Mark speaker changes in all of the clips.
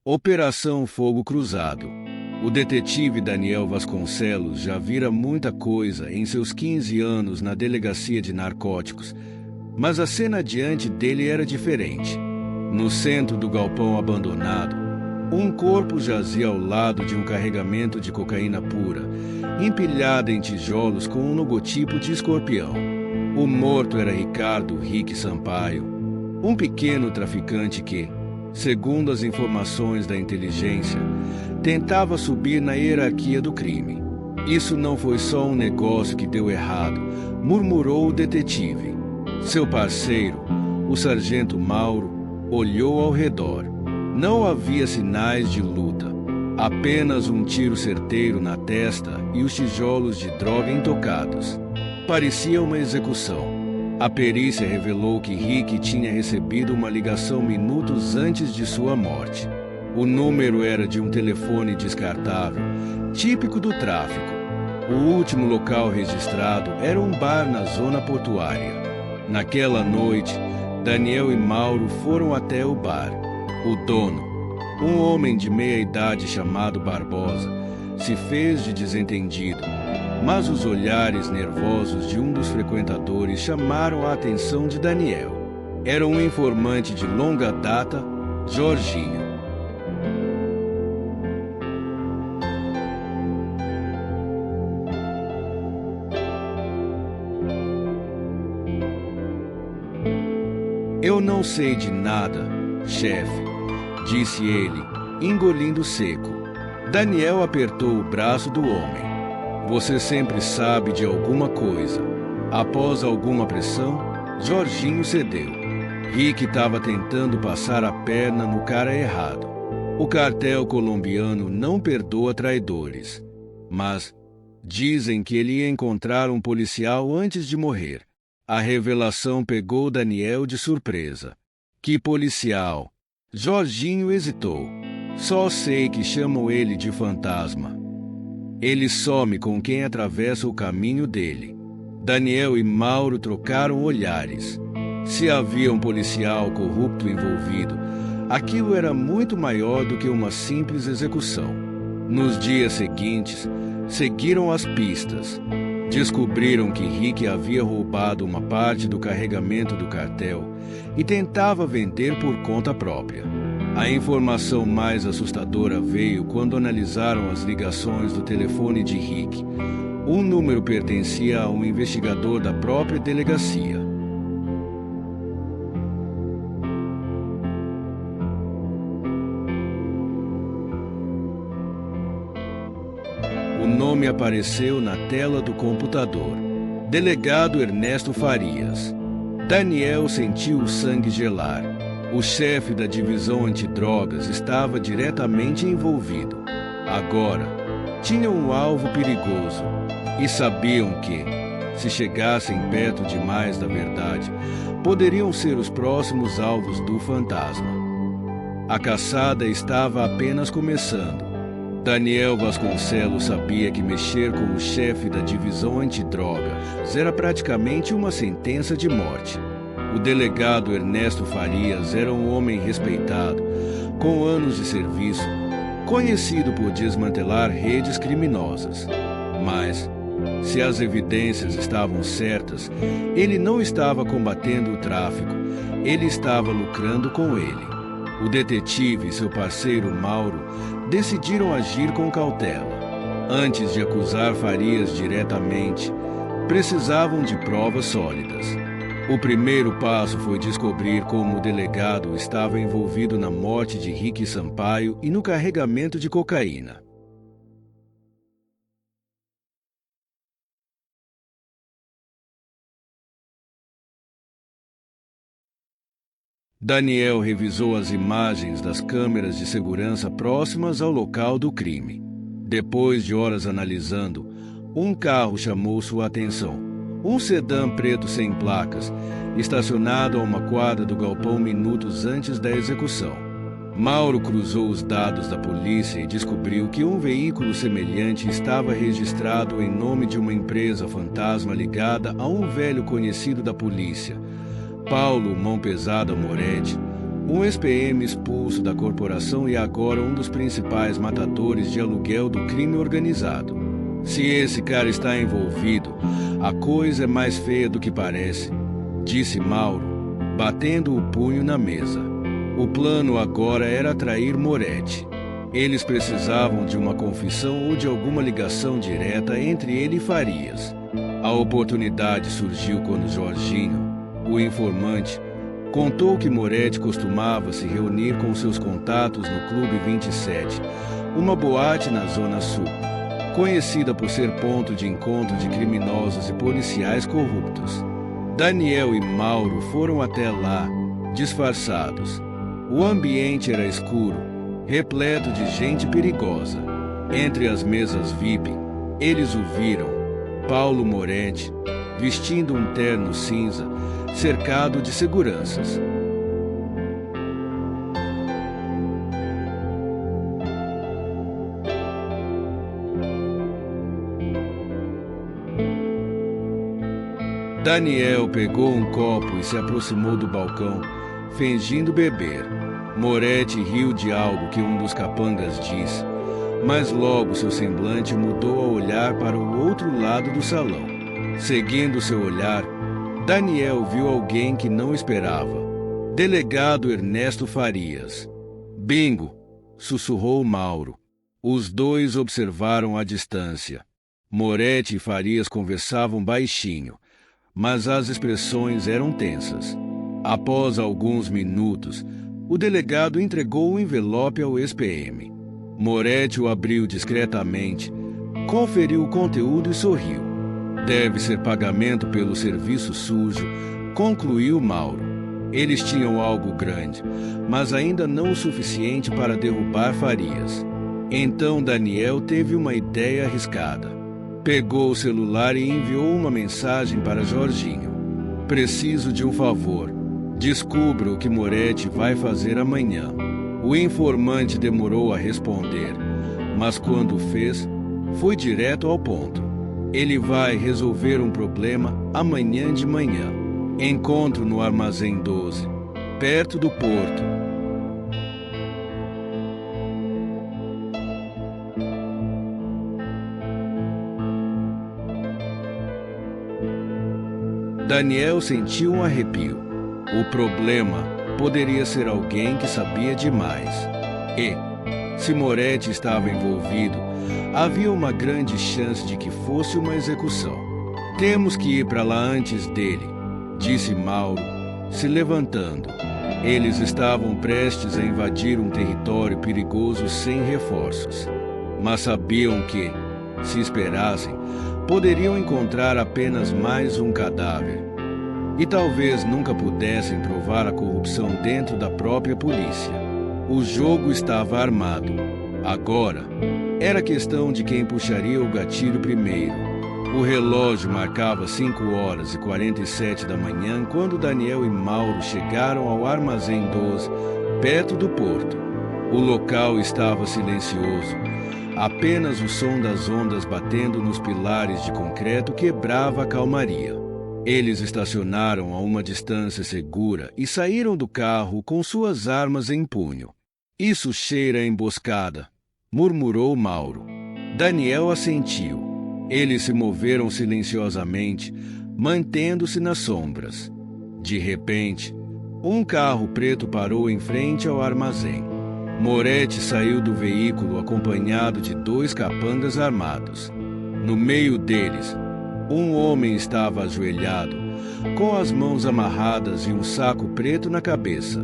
Speaker 1: Operação Fogo Cruzado. O detetive Daniel Vasconcelos já vira muita coisa em seus 15 anos na delegacia de narcóticos, mas a cena diante dele era diferente. No centro do galpão abandonado, um corpo jazia ao lado de um carregamento de cocaína pura, empilhada em tijolos com um logotipo de escorpião. O morto era Ricardo Rick Sampaio, um pequeno traficante que, segundo as informações da inteligência, tentava subir na hierarquia do crime. Isso não foi só um negócio que deu errado, murmurou o detetive. Seu parceiro, o sargento Mauro, olhou ao redor. Não havia sinais de luta, apenas um tiro certeiro na testa e os tijolos de droga intocados. Parecia uma execução. A perícia revelou que Rick tinha recebido uma ligação minutos antes de sua morte. O número era de um telefone descartável, típico do tráfico. O último local registrado era um bar na zona portuária. Naquela noite, Daniel e Mauro foram até o bar. O dono, um homem de meia-idade chamado Barbosa, se fez de desentendido, mas os olhares nervosos de um dos frequentadores chamaram a atenção de Daniel. Era um informante de longa data, Jorginho. Eu não sei de nada, chefe, disse ele, engolindo seco. Daniel apertou o braço do homem. Você sempre sabe de alguma coisa. Após alguma pressão, Jorginho cedeu. Rick estava tentando passar a perna no cara errado. O cartel colombiano não perdoa traidores. Mas dizem que ele ia encontrar um policial antes de morrer. A revelação pegou Daniel de surpresa. Que policial? Jorginho hesitou. Só sei que chamam ele de fantasma. Ele some com quem atravessa o caminho dele. Daniel e Mauro trocaram olhares. Se havia um policial corrupto envolvido, aquilo era muito maior do que uma simples execução. Nos dias seguintes, seguiram as pistas. Descobriram que Rick havia roubado uma parte do carregamento do cartel e tentava vender por conta própria. A informação mais assustadora veio quando analisaram as ligações do telefone de Rick. Um número pertencia a um investigador da própria delegacia. O nome apareceu na tela do computador. Delegado Ernesto Farias. Daniel sentiu o sangue gelar. O chefe da divisão antidrogas estava diretamente envolvido. Agora, tinham um alvo perigoso e sabiam que, se chegassem perto demais da verdade, poderiam ser os próximos alvos do fantasma. A caçada estava apenas começando. Daniel Vasconcelos sabia que mexer com o chefe da divisão antidrogas era praticamente uma sentença de morte. O delegado Ernesto Farias era um homem respeitado, com anos de serviço, conhecido por desmantelar redes criminosas. Mas, se as evidências estavam certas, ele não estava combatendo o tráfico, ele estava lucrando com ele. O detetive e seu parceiro Mauro decidiram agir com cautela. Antes de acusar Farias diretamente, precisavam de provas sólidas. O primeiro passo foi descobrir como o delegado estava envolvido na morte de Rick Sampaio e no carregamento de cocaína. Daniel revisou as imagens das câmeras de segurança próximas ao local do crime. Depois de horas analisando, um carro chamou sua atenção. Um sedã preto sem placas, estacionado a uma quadra do galpão minutos antes da execução. Mauro cruzou os dados da polícia e descobriu que um veículo semelhante estava registrado em nome de uma empresa fantasma ligada a um velho conhecido da polícia, Paulo Mão Pesada Moretti, Um ex-PM expulso da corporação e agora um dos principais matadores de aluguel do crime organizado. Se esse cara está envolvido, a coisa é mais feia do que parece, disse Mauro, batendo o punho na mesa. O plano agora era atrair Moretti. Eles precisavam de uma confissão ou de alguma ligação direta entre ele e Farias. A oportunidade surgiu quando Jorginho, o informante, contou que Moretti costumava se reunir com seus contatos no Clube 27, uma boate na Zona Sul, conhecida por ser ponto de encontro de criminosos e policiais corruptos. Daniel e Mauro foram até lá, disfarçados. O ambiente era escuro, repleto de gente perigosa. Entre as mesas VIP, eles o viram, Paulo Moretti, vestindo um terno cinza, cercado de seguranças. Daniel pegou um copo e se aproximou do balcão, fingindo beber. Moretti riu de algo que um dos capangas disse, mas logo seu semblante mudou ao olhar para o outro lado do salão. Seguindo seu olhar, Daniel viu alguém que não esperava. Delegado Ernesto Farias. Bingo! Sussurrou Mauro. Os dois observaram à distância. Moretti e Farias conversavam baixinho, mas as expressões eram tensas. Após alguns minutos, o delegado entregou o envelope ao ex-PM. Moretti o abriu discretamente, conferiu o conteúdo e sorriu. Deve ser pagamento pelo serviço sujo, concluiu Mauro. Eles tinham algo grande, mas ainda não o suficiente para derrubar Farias. Então Daniel teve uma ideia arriscada. Pegou o celular e enviou uma mensagem para Jorginho. Preciso de um favor. Descubra o que Moretti vai fazer amanhã. O informante demorou a responder, mas quando fez, foi direto ao ponto. Ele vai resolver um problema amanhã de manhã. Encontro no Armazém 12, perto do porto. Daniel sentiu um arrepio. O problema poderia ser alguém que sabia demais. E, se Moretti estava envolvido, havia uma grande chance de que fosse uma execução. Temos que ir para lá antes dele, disse Mauro, se levantando. Eles estavam prestes a invadir um território perigoso sem reforços, mas sabiam que, se esperassem, poderiam encontrar apenas mais um cadáver. E talvez nunca pudessem provar a corrupção dentro da própria polícia. O jogo estava armado. Agora, era questão de quem puxaria o gatilho primeiro. O relógio marcava 5h47 da manhã quando Daniel e Mauro chegaram ao Armazém 12, perto do porto. O local estava silencioso. Apenas o som das ondas batendo nos pilares de concreto quebrava a calmaria. Eles estacionaram a uma distância segura e saíram do carro com suas armas em punho. Isso cheira a emboscada, murmurou Mauro. Daniel assentiu. Eles se moveram silenciosamente, mantendo-se nas sombras. De repente, um carro preto parou em frente ao armazém. Moretti saiu do veículo acompanhado de 2 capangas armados. No meio deles, um homem estava ajoelhado, com as mãos amarradas e um saco preto na cabeça.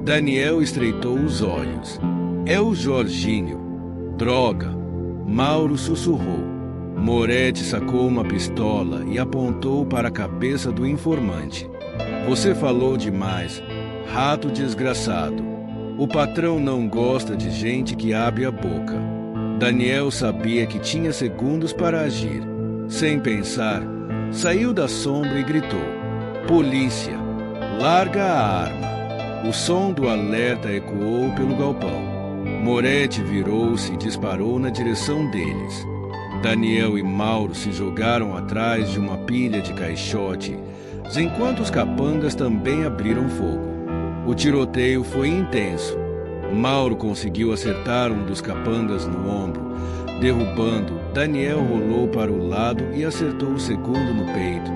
Speaker 1: Daniel estreitou os olhos. É o Jorginho. Droga! Mauro sussurrou. Moretti sacou uma pistola e apontou para a cabeça do informante. Você falou demais, rato desgraçado. O patrão não gosta de gente que abre a boca. Daniel sabia que tinha segundos para agir. Sem pensar, saiu da sombra e gritou: Polícia, larga a arma. O som do alerta ecoou pelo galpão. Moretti virou-se e disparou na direção deles. Daniel e Mauro se jogaram atrás de uma pilha de caixotes, enquanto os capangas também abriram fogo. O tiroteio foi intenso. Mauro conseguiu acertar um dos capangas no ombro. Derrubando, Daniel rolou para o lado e acertou o segundo no peito,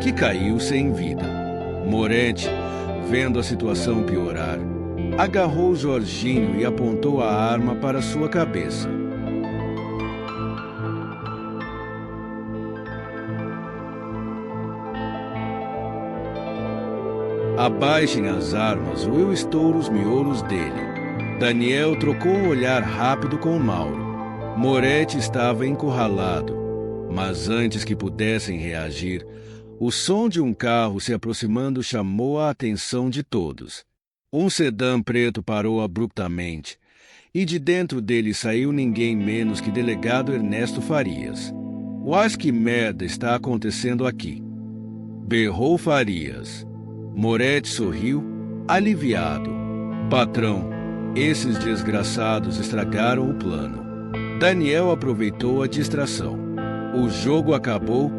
Speaker 1: que caiu sem vida. Moretti, vendo a situação piorar, agarrou Jorginho e apontou a arma para sua cabeça. Abaixem as armas ou eu estouro os miolos dele. Daniel trocou um olhar rápido com Mauro. Moretti estava encurralado, mas antes que pudessem reagir, o som de um carro se aproximando chamou a atenção de todos. Um sedã preto parou abruptamente, e de dentro dele saiu ninguém menos que delegado Ernesto Farias. "Mas que merda está acontecendo aqui?" berrou Farias. Moretti sorriu, aliviado. "Patrão, esses desgraçados estragaram o plano." Daniel aproveitou a distração. "O jogo acabou,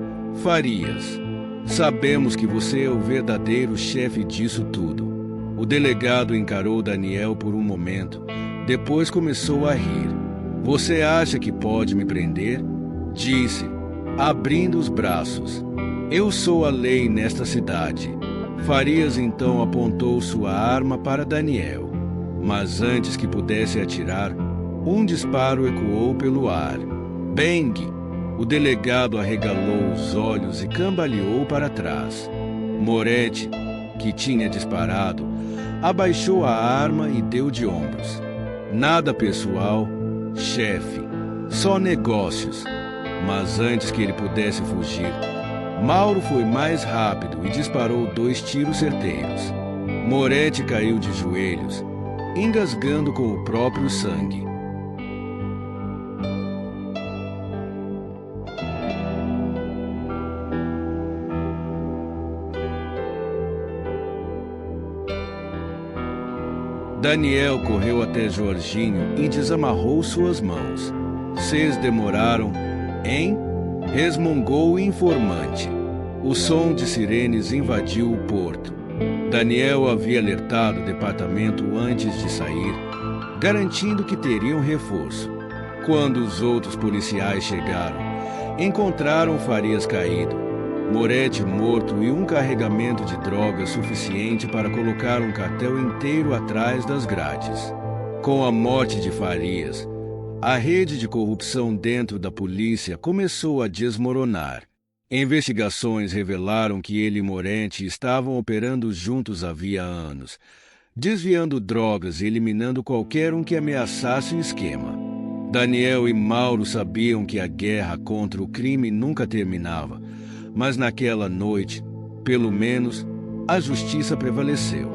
Speaker 1: Farias. Sabemos que você é o verdadeiro chefe disso tudo." O delegado encarou Daniel por um momento, depois começou a rir. "Você acha que pode me prender?" disse, abrindo os braços. "Eu sou a lei nesta cidade." Farias então apontou sua arma para Daniel, mas antes que pudesse atirar, um disparo ecoou pelo ar. Bang! O delegado arregalou os olhos e cambaleou para trás. Moretti, que tinha disparado, abaixou a arma e deu de ombros. "Nada pessoal, chefe, só negócios." Mas antes que ele pudesse fugir, Mauro foi mais rápido e disparou 2 tiros certeiros. Moretti caiu de joelhos, engasgando com o próprio sangue. Daniel correu até Jorginho e desamarrou suas mãos. "Cês demoraram, hein?" resmungou o informante. O som de sirenes invadiu o porto. Daniel havia alertado o departamento antes de sair, garantindo que teriam reforço. Quando os outros policiais chegaram, encontraram Farias caído, Moretti morto e um carregamento de drogas suficiente para colocar um cartel inteiro atrás das grades. Com a morte de Farias, a rede de corrupção dentro da polícia começou a desmoronar. Investigações revelaram que ele e Moretti estavam operando juntos havia anos, desviando drogas e eliminando qualquer um que ameaçasse o esquema. Daniel e Mauro sabiam que a guerra contra o crime nunca terminava, mas naquela noite, pelo menos, a justiça prevaleceu.